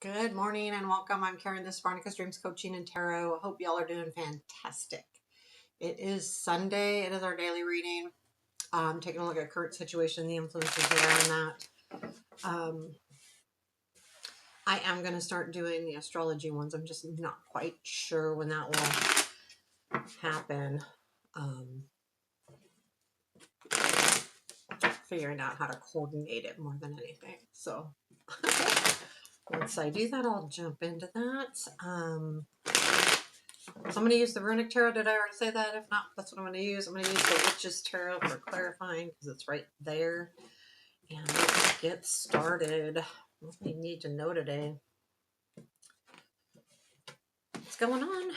Good morning and welcome. I'm Karen, this is Veronica's Dreams Coaching and Tarot. I hope y'all are doing fantastic. It is Sunday. It is our daily reading. Taking a look at current situation, the influences around that. I am going to start doing the astrology ones. I'm just not quite sure when that will happen. Figuring out how to coordinate it more than anything. So once I do that, I'll jump into that. So I'm going to use the Runic Tarot. Did I already say that? If not, that's what I'm going to use. I'm going to use the Witch's Tarot for clarifying because it's right there. And let's get started. What do we need to know today? What's going on?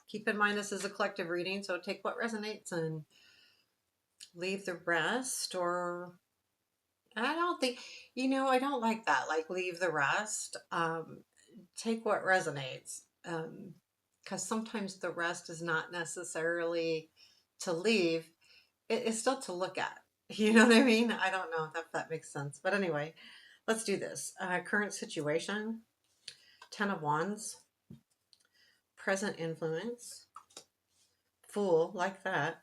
Keep in mind this is a collective reading, so take what resonates and leave the rest. Or I don't think, I don't like that. Like leave the rest. Take what resonates. Because sometimes the rest is not necessarily to leave, it's still to look at. You know what I mean? I don't know if that makes sense. But anyway, let's do this. Current situation, 10 of Wands, present influence, Fool, like that.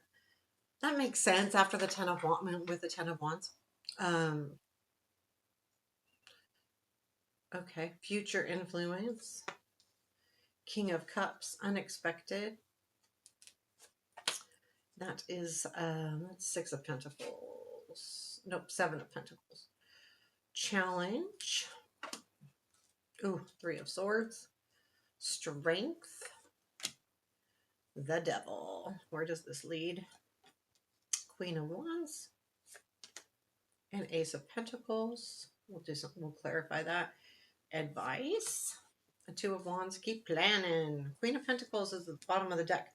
That makes sense after the 10 of Wands, with the 10 of Wands. Okay, future influence, King of Cups, unexpected. That is that's 6 of Pentacles. Nope, 7 of Pentacles. Challenge. Ooh, 3 of Swords. Strength. The Devil. Where does this lead? Queen of Wands. And Ace of Pentacles. We'll clarify that. Advice. The 2 of Wands. Keep planning. Queen of Pentacles is at the bottom of the deck.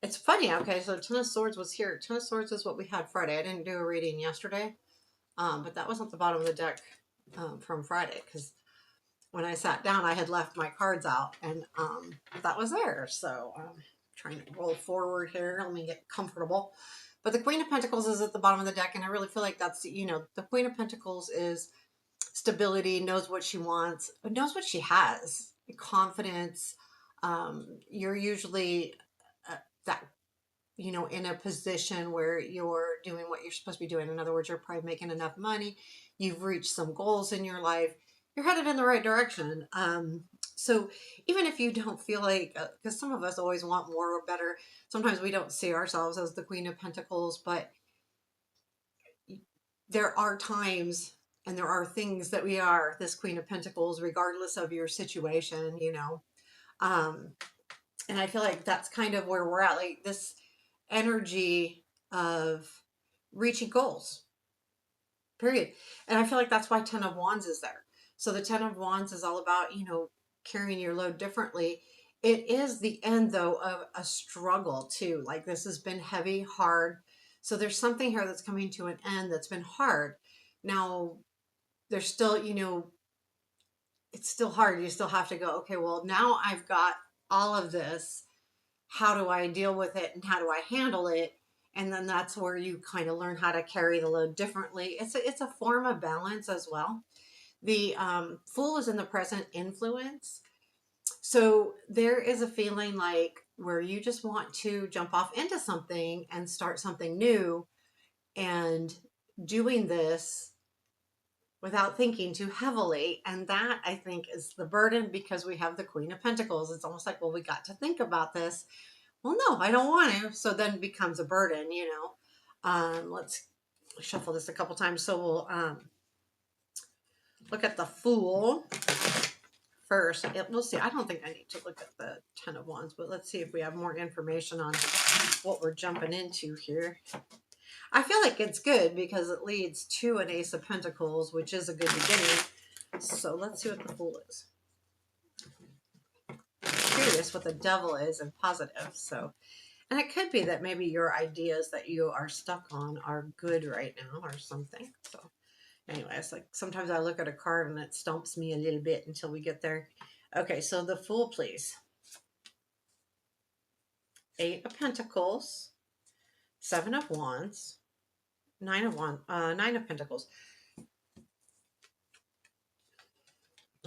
It's funny, okay, so 10 of Swords was here. 10 of Swords is what we had Friday. I didn't do a reading yesterday, but that was at the bottom of the deck from Friday, because when I sat down, I had left my cards out, and that was there. So trying to roll forward here. Let me get comfortable. But the Queen of Pentacles is at the bottom of the deck, and I really feel like that's, the Queen of Pentacles is stability, knows what she wants, knows what she has, confidence. You're usually that, in a position where you're doing what you're supposed to be doing. In other words, you're probably making enough money. You've reached some goals in your life. You're headed in the right direction. So even if you don't feel like, because some of us always want more or better, sometimes we don't see ourselves as the Queen of Pentacles, but there are times and there are things that we are this Queen of Pentacles, regardless of your situation, and I feel like that's kind of where we're at, like this energy of reaching goals, period. And I feel like that's why 10 of Wands is there. So the 10 of Wands is all about, carrying your load differently. It is the end, though, of a struggle, too. Like this has been heavy, hard. So there's something here that's coming to an end that's been hard. Now, there's still, it's still hard. You still have to go, okay, well, now I've got all of this. How do I deal with it and how do I handle it? And then that's where you kind of learn how to carry the load differently. It's a form of balance as well. The Fool is in the present influence. So there is a feeling like where you just want to jump off into something and start something new, and doing this without thinking too heavily. And that, I think, is the burden, because we have the Queen of Pentacles. It's almost like, well, we got to think about this. Well, no, I don't want to. So then it becomes a burden, Let's shuffle this a couple times. So we'll look at the Fool first. We'll see. I don't think I need to look at the 10 of Wands, but let's see if we have more information on what we're jumping into here. I feel like it's good because it leads to an Ace of Pentacles, which is a good beginning. So let's see what the Fool is. Curious what the Devil is in positive. So, and it could be that maybe your ideas that you are stuck on are good right now or something. So anyway, it's like sometimes I look at a card and it stumps me a little bit until we get there. Okay, so the Fool, please. 8 of Pentacles, 7 of Wands, 9 of Pentacles.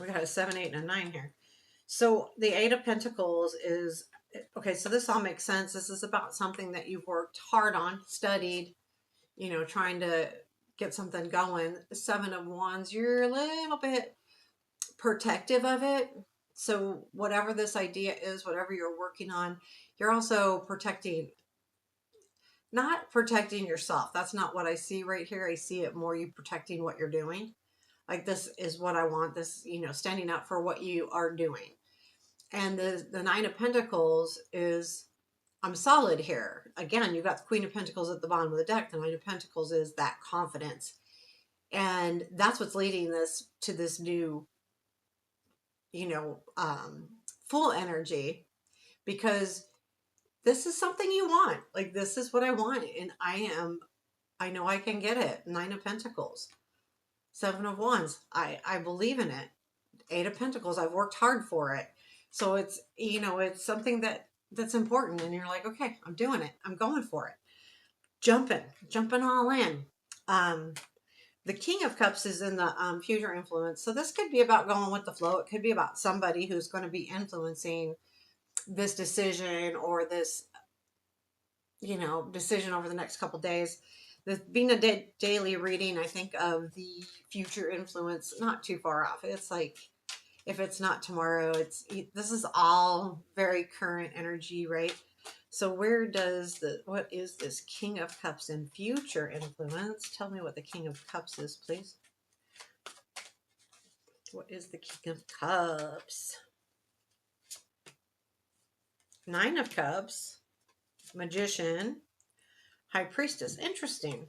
We got a 7, 8, and a 9 here. So the Eight of Pentacles is, okay, so this all makes sense. This is about something that you've worked hard on, studied, trying to get something going. The Seven of Wands, you're a little bit protective of it. So whatever this idea is, whatever you're working on, you're also protecting, not protecting yourself. That's not what I see right here. I see it more you protecting what you're doing. Like, this is what I want, this, standing up for what you are doing. And the Nine of Pentacles is, I'm solid here. Again, you've got the Queen of Pentacles at the bottom of the deck. The Nine of Pentacles is that confidence. And that's what's leading this to this new, you know, um, full energy, because this is something you want. Like, this is what I want. And I know I can get it. Nine of Pentacles, Seven of Wands. I believe in it. Eight of Pentacles. I've worked hard for it. So it's, it's something that's important. And you're like, okay, I'm doing it. I'm going for it. Jumping all in. The King of Cups is in the future influence. So this could be about going with the flow. It could be about somebody who's going to be influencing this decision, or this, decision over the next couple days. This being a daily reading, I think of the future influence not too far off. It's like, if it's not tomorrow, this is all very current energy, right? So what is this King of Cups in future influence? Tell me what the King of Cups is, please. What is the King of Cups? Nine of Cups, Magician, High Priestess. Interesting.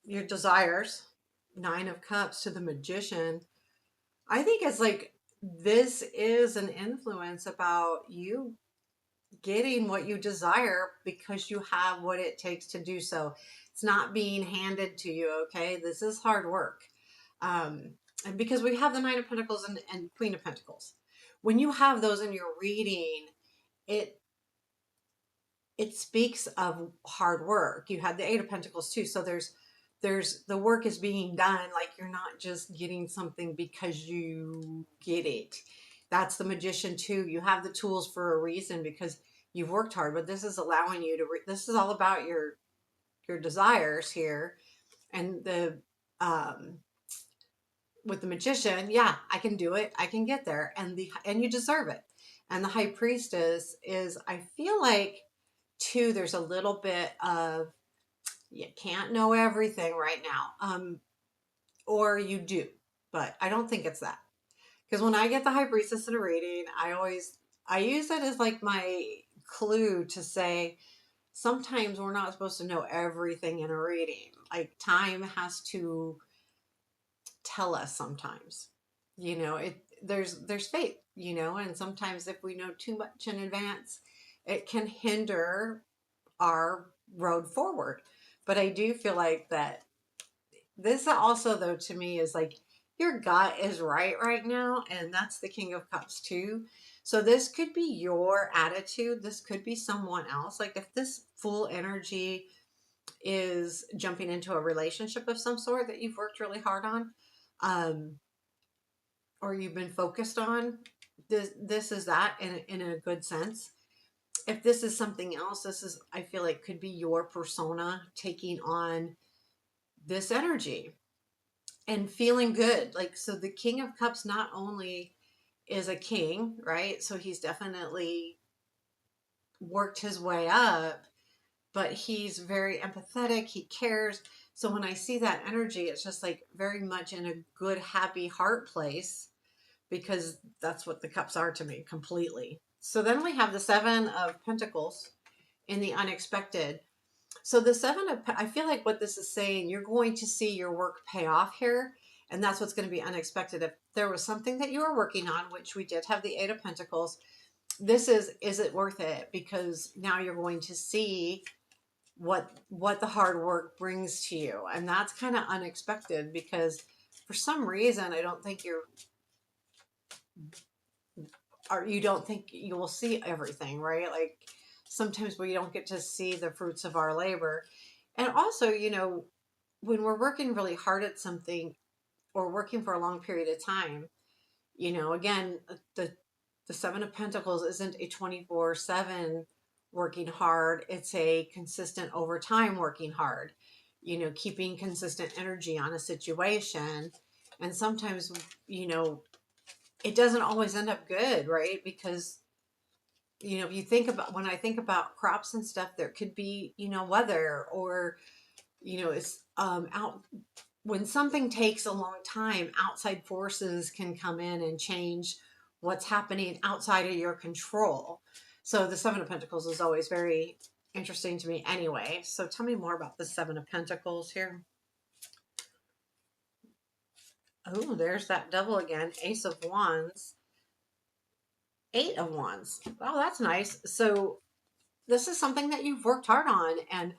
Your desires, Nine of Cups to the Magician. I think it's like, this is an influence about you getting what you desire because you have what it takes to do so. It's not being handed to you, okay? This is hard work. And because we have the Nine of Pentacles and Queen of Pentacles. When you have those in your reading, it speaks of hard work. You had the Eight of Pentacles too. So there's the work is being done. Like, you're not just getting something because you get it. That's the Magician too. You have the tools for a reason, because you've worked hard, but this is allowing you to, this is all about your desires here. And with the Magician, yeah, I can do it. I can get there. And you deserve it. And the High Priestess is, I feel like, too, there's a little bit of, you can't know everything right now. Or you do, but I don't think it's that. Because when I get the High Priestess in a reading, I use it as like my clue to say, sometimes we're not supposed to know everything in a reading. Like, time has to tell us sometimes. There's fate, and sometimes if we know too much in advance, it can hinder our road forward. But I do feel like that this also, though, to me is like, your gut is right now, and that's the King of Cups too. So this could be your attitude. This could be someone else. Like, if this full energy is jumping into a relationship of some sort that you've worked really hard on, um, or you've been focused on, this is that in a good sense. If this is something else, this is, I feel like, could be your persona taking on this energy and feeling good. Like, so the King of Cups not only is a king, right? So he's definitely worked his way up, but he's very empathetic. He cares. So when I see that energy, it's just like very much in a good, happy heart place, because that's what the cups are to me completely. So then we have the Seven of Pentacles in the unexpected. So the I feel like what this is saying, you're going to see your work pay off here. And that's what's going to be unexpected. If there was something that you were working on, which we did have the Eight of Pentacles, this is it worth it? Because now you're going to see what the hard work brings to you. And that's kind of unexpected, because for some reason, I don't think you don't think you will see everything, right? Like, sometimes we don't get to see the fruits of our labor. And also, when we're working really hard at something or working for a long period of time, again, the Seven of Pentacles isn't a 24/7 working hard. It's a consistent over time working hard, keeping consistent energy on a situation. And sometimes, you know, it doesn't always end up good, right? Because, if you think about, when I think about crops and stuff, there could be, weather or, it's out when something takes a long time, outside forces can come in and change what's happening outside of your control. So the Seven of Pentacles is always very interesting to me anyway. So tell me more about the Seven of Pentacles here. Oh, there's that Devil again. Ace of Wands. Eight of Wands. Oh, that's nice. So this is something that you've worked hard on and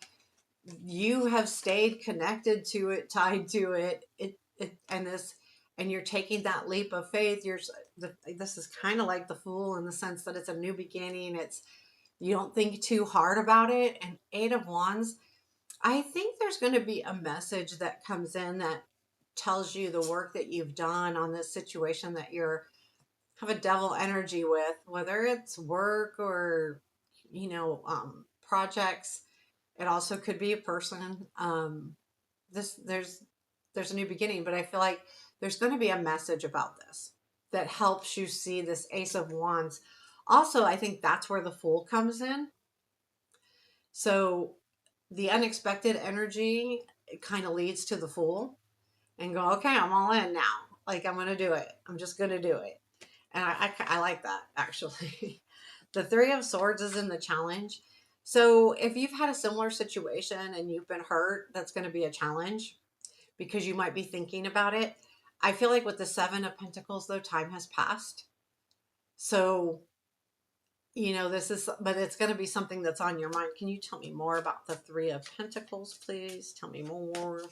you have stayed connected to it, tied to it. And you're taking that leap of faith. This is kind of like the Fool in the sense that it's a new beginning. You don't think too hard about it. And Eight of Wands, I think there's going to be a message that comes in that tells you the work that you've done on this situation that you're have a devil energy with, whether it's work or projects. It also could be a person. This there's a new beginning, but I feel like there's going to be a message about this that helps you see this Ace of Wands. Also, I think that's where the Fool comes in. So the unexpected energy, it kind of leads to the Fool and go, okay, I'm all in now. Like, I'm going to do it. I'm just going to do it. And I like that, actually. The Three of Swords is in the Challenge. So if you've had a similar situation and you've been hurt, that's going to be a challenge because you might be thinking about it. I feel like with the Seven of Pentacles, though, time has passed. So, but it's going to be something that's on your mind. Can you tell me more about the Three of Pentacles, please? Tell me more.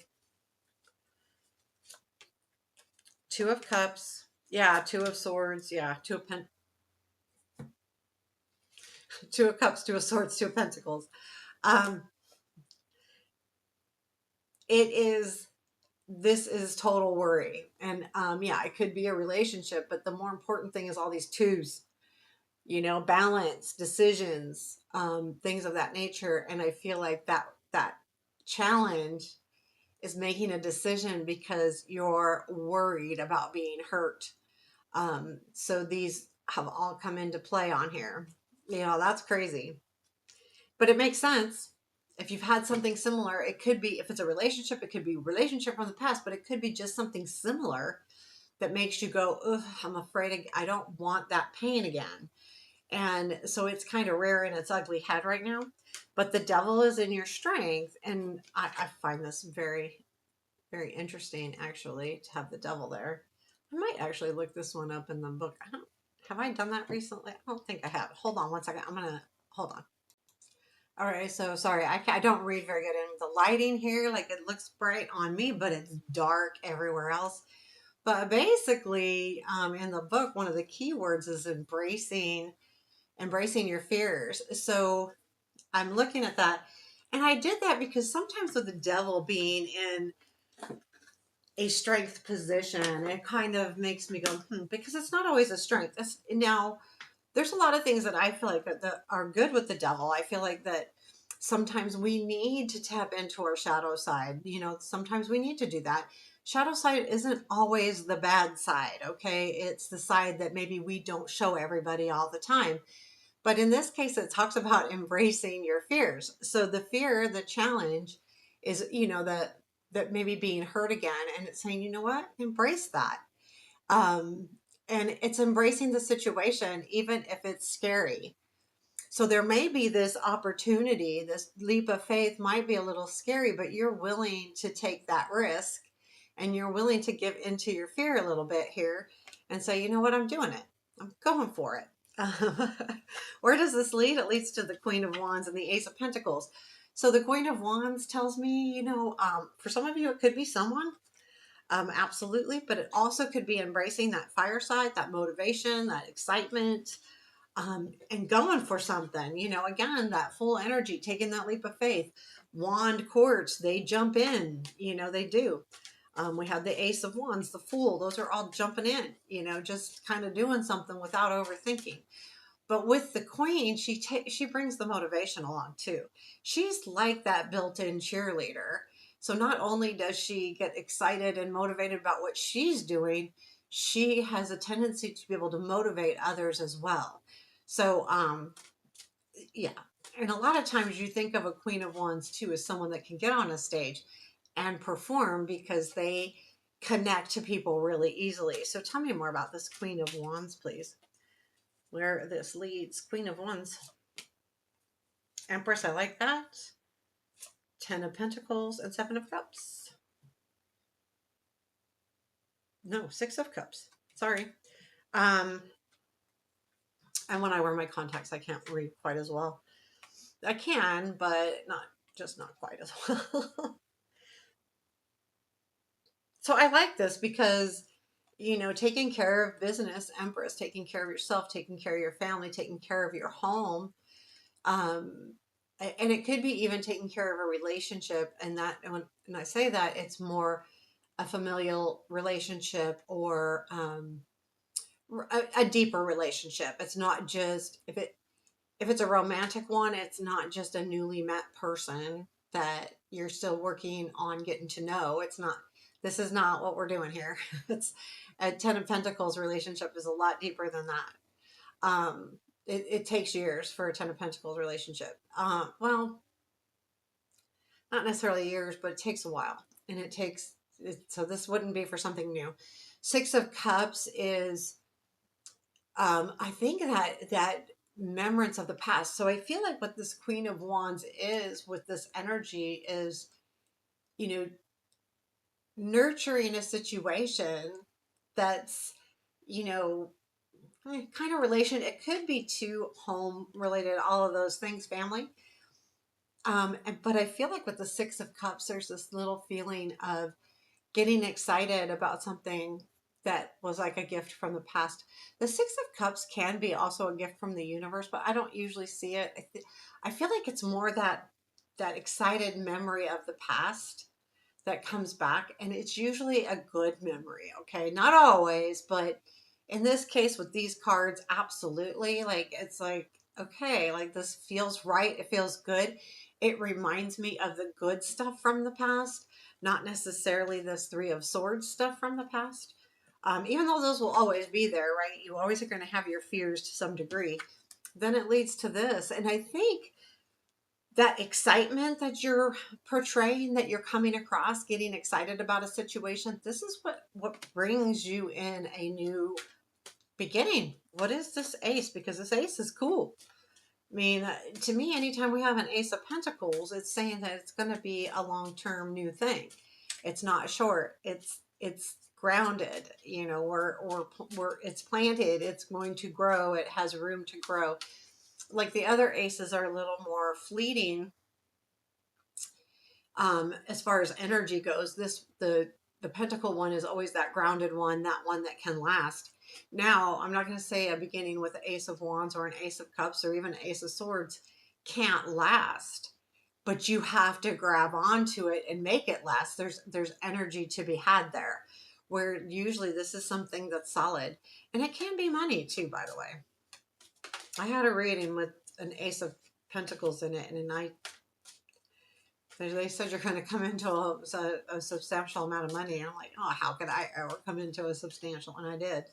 Two of Cups. Yeah, Two of Swords. Yeah, Two of Cups, Two of Swords, Two of Pentacles. Um, this is total worry. And yeah, it could be a relationship, but the more important thing is all these twos, balance, decisions, things of that nature. And I feel like that challenge is making a decision because you're worried about being hurt. So these have all come into play on here. That's crazy. But it makes sense. If you've had something similar, it could be, if it's a relationship, it could be a relationship from the past, but it could be just something similar that makes you go, ugh, I'm afraid I don't want that pain again. And so it's kind of rare in its ugly head right now. But the Devil is in your strength. And I find this very, very interesting, actually, to have the Devil there. I might actually look this one up in the book. Have I done that recently? I don't think I have. Hold on one second. Hold on. All right, so sorry, I don't read very good. And the lighting here, like it looks bright on me, but it's dark everywhere else. But basically, in the book, one of the keywords is embracing your fears. So I'm looking at that, and I did that because sometimes with the Devil being in a strength position, it kind of makes me go, because it's not always a strength. Now, there's a lot of things that I feel like that are good with the Devil. I feel like that sometimes we need to tap into our shadow side. Sometimes we need to do that. Shadow side isn't always the bad side, okay? It's the side that maybe we don't show everybody all the time. But in this case, it talks about embracing your fears. So the fear, the challenge is, that maybe being hurt again. And it's saying, you know what? Embrace that. Um, and it's embracing the situation, even if it's scary. So there may be this opportunity, this leap of faith might be a little scary, but you're willing to take that risk and you're willing to give into your fear a little bit here and say, you know what, I'm doing it. I'm going for it. Where does this lead? It leads to the Queen of Wands and the Ace of Pentacles. So the Queen of Wands tells me, for some of you, it could be someone. Absolutely. But it also could be embracing that fireside, that motivation, that excitement, and going for something, again, that full energy, taking that leap of faith. wand courts, they jump in, they do. We had the Ace of Wands, the Fool. Those are all jumping in, just kind of doing something without overthinking. But with the Queen, she brings the motivation along too. She's like that built-in cheerleader. So not only does she get excited and motivated about what she's doing, she has a tendency to be able to motivate others as well. So yeah. And a lot of times you think of a Queen of Wands too as someone that can get on a stage and perform because they connect to people really easily. So tell me more about this Queen of Wands, please. Where this leads. Queen of Wands. Empress, I like that. 10 of Pentacles and 7 of Cups. No, 6 of Cups. Sorry. And when I wear my contacts, I can't read quite as well. I can, but not quite as well. So I like this because, taking care of business, Empress, taking care of yourself, taking care of your family, taking care of your home. And it could be even taking care of a relationship. And when I say that, it's more a familial relationship or a deeper relationship. It's not just, if it's a romantic one, it's not just a newly met person that you're still working on getting to know. This is not what we're doing here. It's a 10 of Pentacles relationship is a lot deeper than that. It takes years for a 10 of Pentacles relationship. Well, not necessarily years, but it takes a while. And so this wouldn't be for something new. 6 of Cups is, I think that remembrance of the past. So I feel like what this Queen of Wands is with this energy is, nurturing a situation that's, kind of relation. It could be to home related, all of those things, family. But I feel like with the 6 of Cups, there's this little feeling of getting excited about something that was like a gift from the past. The 6 of Cups can be also a gift from the universe, but I don't usually see it. I feel like it's more that excited memory of the past that comes back, and it's usually a good memory. Okay, not always, but in this case with these cards, absolutely. Like, it's like, okay, like this feels right, it feels good. It reminds me of the good stuff from the past, not necessarily this 3 of Swords stuff from the past. Even though those will always be there, right? You always are going to have your fears to some degree. Then it leads to this, and I think that excitement that you're portraying, that you're coming across, getting excited about a situation, this is what brings you in a new beginning. What is this Ace? Because this Ace is cool. I mean, to me, anytime we have an Ace of Pentacles, it's saying that it's going to be a long-term new thing. It's not short. It's grounded. Or it's planted. It's going to grow. It has room to grow. Like the other aces are a little more fleeting. As far as energy goes, the Pentacle one is always that grounded one, that one that can last. Now, I'm not going to say a beginning with the Ace of Wands or an Ace of Cups or even Ace of Swords can't last, but you have to grab onto it and make it last. There's energy to be had there, where usually this is something that's solid, and it can be money too. By the way, I had a reading with an Ace of Pentacles in it, and they said you're going to come into a substantial amount of money. And I'm like, oh, how could I ever come into a substantial? And I did.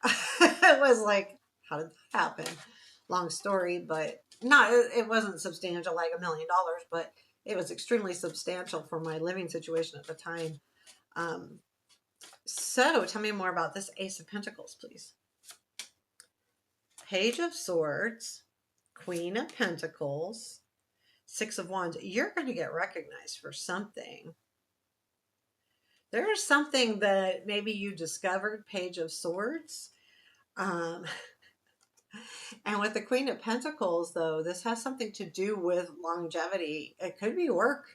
It was like, how did that happen? Long story, but it wasn't substantial like $1 million, but it was extremely substantial for my living situation at the time. So tell me more about this Ace of Pentacles, please. Page of Swords, Queen of Pentacles, 6 of Wands. You're going to get recognized for something. There's something that maybe you discovered, Page of Swords. And with the Queen of Pentacles, though, this has something to do with longevity. It could be work.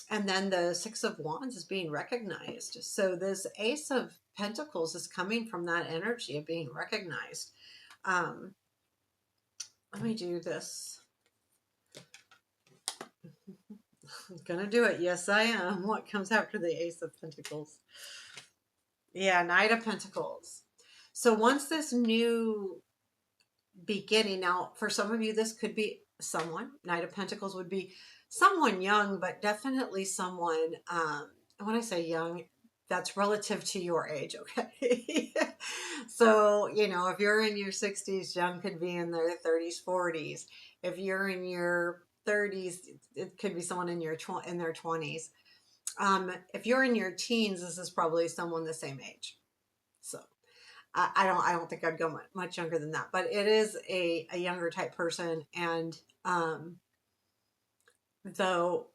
And then the 6 of Wands is being recognized. So this Ace of Pentacles is coming from that energy of being recognized. Let me do this. I'm gonna do it. Yes, I am. What comes after the Ace of Pentacles? Yeah, Knight of Pentacles. So once this new beginning, now for some of you, this could be someone. Knight of Pentacles would be someone young, but definitely someone, and when I say young, that's relative to your age, okay? So, you know, if you're in your 60s, young could be in their 30s, 40s. If you're in your 30s, it could be someone in in their 20s. If you're in your teens, this is probably someone the same age. So I don't think I'd go much younger than that, but it is a younger type person. And though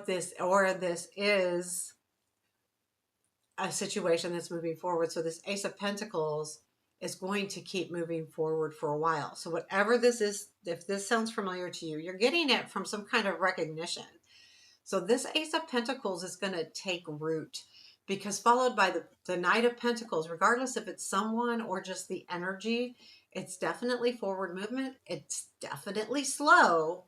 this is a situation that's moving forward. So this Ace of Pentacles is going to keep moving forward for a while. So whatever this is, if this sounds familiar to you, you're getting it from some kind of recognition. So this Ace of Pentacles is going to take root, because followed by the Knight of Pentacles, regardless if it's someone or just the energy, it's definitely forward movement. It's definitely slow,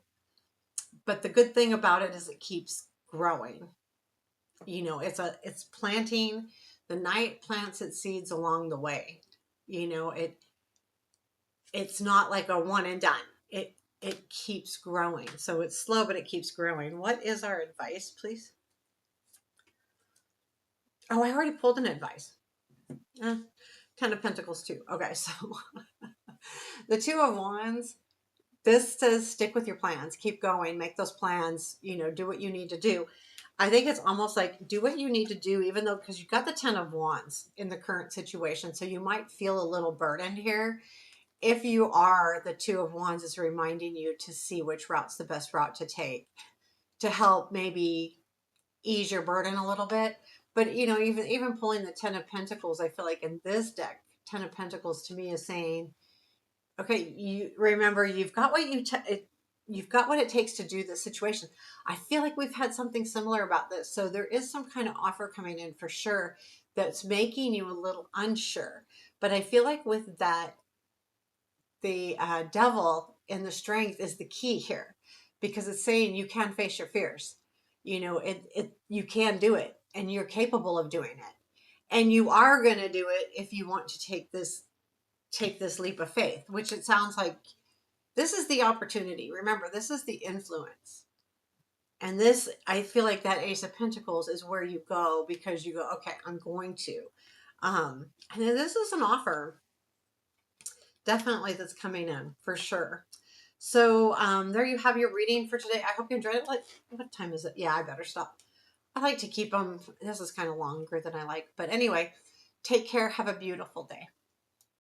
but the good thing about it is it keeps growing. You know, it's planting. The Knight plants its seeds along the way. You know, it's not like a one and done. It keeps growing. So it's slow, but it keeps growing. What is our advice, please? Oh, I already pulled an advice. Eh, 10 of Pentacles too. Okay, so the Two of Wands, this says stick with your plans, keep going, make those plans, you know, do what you need to do. I think it's almost like do what you need to do, even though, because you've got the 10 of Wands in the current situation. So you might feel a little burdened here. If you are, the Two of Wands is reminding you to see which route's the best route to take to help maybe ease your burden a little bit. But you know, even pulling the 10 of Pentacles, I feel like in this deck, 10 of Pentacles to me is saying, okay, you remember you've got what you've got what it takes to do this situation. I feel like we've had something similar about this. So there is some kind of offer coming in for sure that's making you a little unsure. But I feel like with that, the devil in the strength is the key here, because it's saying you can face your fears. You know, you can do it, and you're capable of doing it, and you are going to do it if you want to take this leap of faith, which it sounds like this is the opportunity. Remember, this is the influence. And this, I feel like that Ace of Pentacles is where you go, because you go, okay, I'm going to. And then this is an offer definitely that's coming in for sure. So there you have your reading for today. I hope you enjoyed it. Like, what time is it? Yeah, I better stop. I like to keep them. This is kind of longer than I like. But anyway, take care. Have a beautiful day.